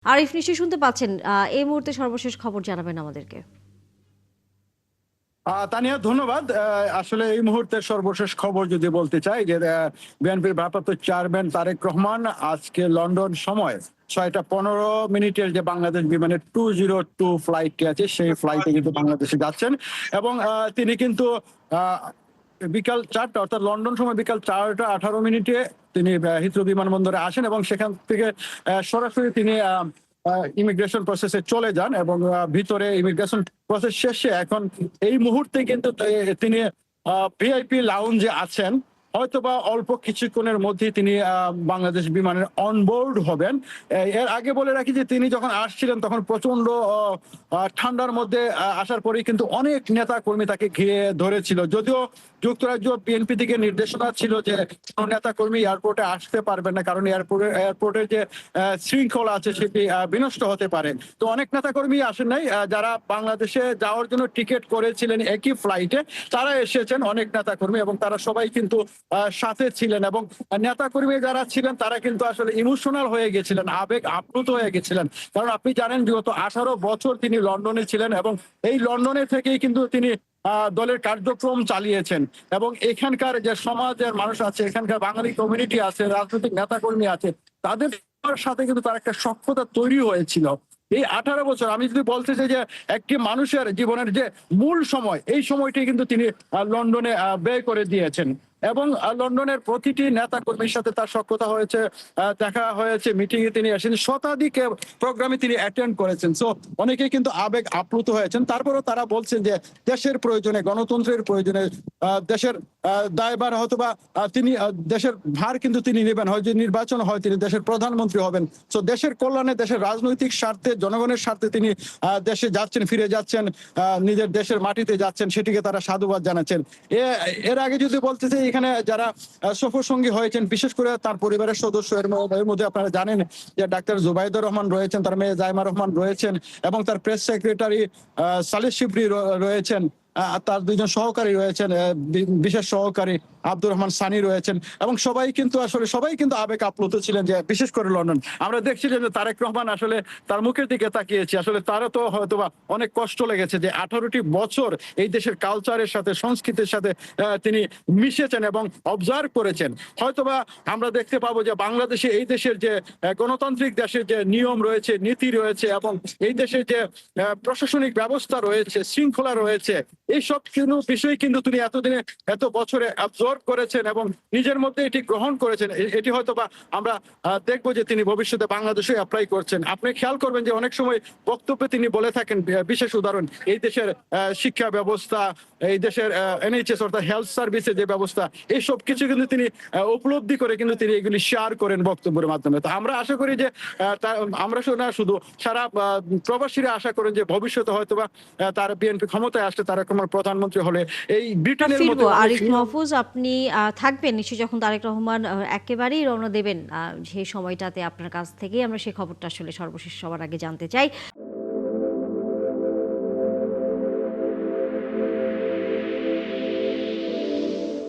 আরিফ নিশ্চয়ই শুনতে পাচ্ছেন। এই মুহূর্তে সর্বশেষ খবর জানাবেন আমাদেরকে। তানিয়া, ধন্যবাদ। আসলে এই মুহূর্তের সর্বশেষ খবর যদি বলতে চাই যে বিএনপির ভারপ্রাপ্ত চেয়ারম্যান তারেক রহমান আজকে লন্ডন সময় 6টা 15 মিনিটের যে বাংলাদেশ বিমানের 202 ফ্লাইটটি আছে সেই ফ্লাইটে কিন্তু বাংলাদেশে যাচ্ছেন এবং তিনি কিন্তু বিকাল 4টা অর্থাৎ লন্ডন সময় বিকাল 4টা 18 মিনিটে তিনি হিথ্রো বিমানবন্দরে আসেন এবং সেখান থেকে সরাসরি তিনি ইমিগ্রেশন প্রসেসে চলে যান এবং ভিতরে ইমিগ্রেশন প্রসেস শেষে এখন এই মুহূর্তে কিন্তু তিনি ভিআইপি লাউঞ্জে আছেন। হয়তোবা অল্প কিছুক্ষণের মধ্যে তিনি বাংলাদেশ বিমানের অনবোর্ড হবেন। এর আগে বলে রাখি যে তিনি যখন আসছিলেন তখন প্রচন্ড ঠান্ডার মধ্যে আসার পরেই কিন্তু অনেক নেতা কর্মী তাকে ঘিরে ধরেছিল, যদিও যুক্তরাজ্য বিএনপি থেকে নির্দেশনা ছিল যে কোনো নেতা কর্মী এয়ারপোর্টে আসতে পারবেন না, কারণ এয়ারপোর্টের যে শৃঙ্খলা আছে সেটি বিনষ্ট হতে পারে। তো অনেক নেতা কর্মী আসেন নাই, যারা বাংলাদেশে যাওয়ার জন্য টিকিট করেছিলেন একই ফ্লাইটে তারা এসেছেন, অনেক নেতা কর্মী, এবং তারা সবাই কিন্তু সাথে ছিলেন এবং নেতা কর্মী যারা ছিলেন তারা কিন্তু আসলে ইমোশনাল হয়ে গেছিলেন, আবেগ আপ্লুত হয়ে গেছিলেন। কারণ আপনি জানেন গত 18 বছর তিনি লন্ডনে ছিলেন এবং এই লন্ডনে থেকেই কিন্তু তিনি দলের কার্যক্রম চালিয়েছেন এবং এখানকার যে সমাজের মানুষ আছে, এখানকার বাঙালি কমিউনিটি আছে, রাজনৈতিক নেতাকর্মী আছে, তাদের সাথে কিন্তু তার একটা সখ্যতা তৈরি হয়েছিল। এই 18 বছর আমি যদি বলতে চাই যে একটি মানুষের জীবনের যে মূল সময়, এই সময়টি কিন্তু তিনি লন্ডনে ব্যয় করে দিয়েছেন এবং লন্ডনের প্রতিটি নেতা কর্মীর সাথে তার সখ্যতা হয়েছে, দেখা হয়েছে, মিটিং এ তিনি এসেছেন, শতাধিক প্রোগ্রামে তিনি অ্যাটেন্ড করেছেন। সো অনেকেই কিন্তু আবেগ আপ্লুত হয়েছেন। তারপরেও তারা বলছেন যে দেশের প্রয়োজনে, গণতন্ত্রের প্রয়োজনে, দেশের দায়ভার হয়তোবা তিনি দেশের ভার কিন্তু তিনি নেবেন, হয় যে নির্বাচন হয় তিনি দেশের প্রধানমন্ত্রী হবেন। সো দেশের কল্যাণে, দেশের রাজনৈতিক স্বার্থে, জনগণের স্বার্থে তিনি দেশে যাচ্ছেন, ফিরে যাচ্ছেন, নিজের দেশের মাটিতে যাচ্ছেন, সেটিকে তারা সাধুবাদ জানাচ্ছেন। এর আগে যদি বলতে চাই, এখানে যারা সফর সঙ্গী হয়েছেন, বিশেষ করে তার পরিবারের সদস্য, এর মধ্যে আপনারা জানেন যে ডাক্তার জুবাইদুর রহমান রয়েছেন, তার মেয়ে জাইমা রহমান রয়েছেন এবং তার প্রেস সেক্রেটারি সালিস শিবলি রয়েছেন, তার দুইজন সহকারী রয়েছেন, বিশেষ সহকারী আব্দুর রহমান সানি রয়েছেন এবং সবাই কিন্তু আবেগ আপ্লুত ছিলেন। যে বিশেষ করে লন্ডন আমরা দেখছিলাম যে তারেক রহমান আসলে তার মুখের দিকে তাকিয়েছি, আসলে তারও তো হয়তোবা অনেক কষ্ট লেগেছে যে 18টি বছর এই দেশের কালচারের সাথে, সংস্কৃতির সাথে তিনি মিশেছেন এবং অবজার্ভ করেছেন। হয়তোবা আমরা দেখতে পাবো যে বাংলাদেশে, এই দেশের যে গণতান্ত্রিক দেশের যে নিয়ম রয়েছে, নীতি রয়েছে এবং এই দেশের যে প্রশাসনিক ব্যবস্থা রয়েছে, শৃঙ্খলা রয়েছে, এইসব কিন্তু বিষয় কিন্তু তিনি এতদিনে, এত বছরে অবজার্ভ করেছেন এবং নিজের মধ্যে এটি গ্রহণ করেছেন। এটি হয়তো বা আমরা দেখবো যে তিনি ভবিষ্যতে বাংলাদেশে অ্যাপ্লাই করছেন। আপনি খেয়াল করবেন যে অনেক সময় বক্তব্যে তিনি বলে থাকেন, বিশেষ উদাহরণ এই দেশের শিক্ষা ব্যবস্থা, এই দেশের এনএইচএস অর্থাৎ হেলথ সার্ভিসের যে ব্যবস্থা, এইসব কিছু কিন্তু তিনি উপলব্ধি করে কিন্তু তিনি এগুলি শেয়ার করেন বক্তব্যের মাধ্যমে। তো আমরা আশা করি যে আমরা না শুধু সারা প্রবাসীরা আশা করেন যে ভবিষ্যতে হয়তোবা তার বিএনপি ক্ষমতায় আসলে তারেক রহমান প্রধানমন্ত্রী হলে এই ব্রিটেনের ফিরবো। মধ্যে আরিফ মাহফুজ, আপনি থাকবেন নিশ্চয়ই যখন তারেক রহমান একেবারেই রওনা দেবেন, যে সময়টাতে আপনার কাছ থেকেই আমরা সেই খবরটা আসলে সর্বশেষ সবার আগে জানতে চাই।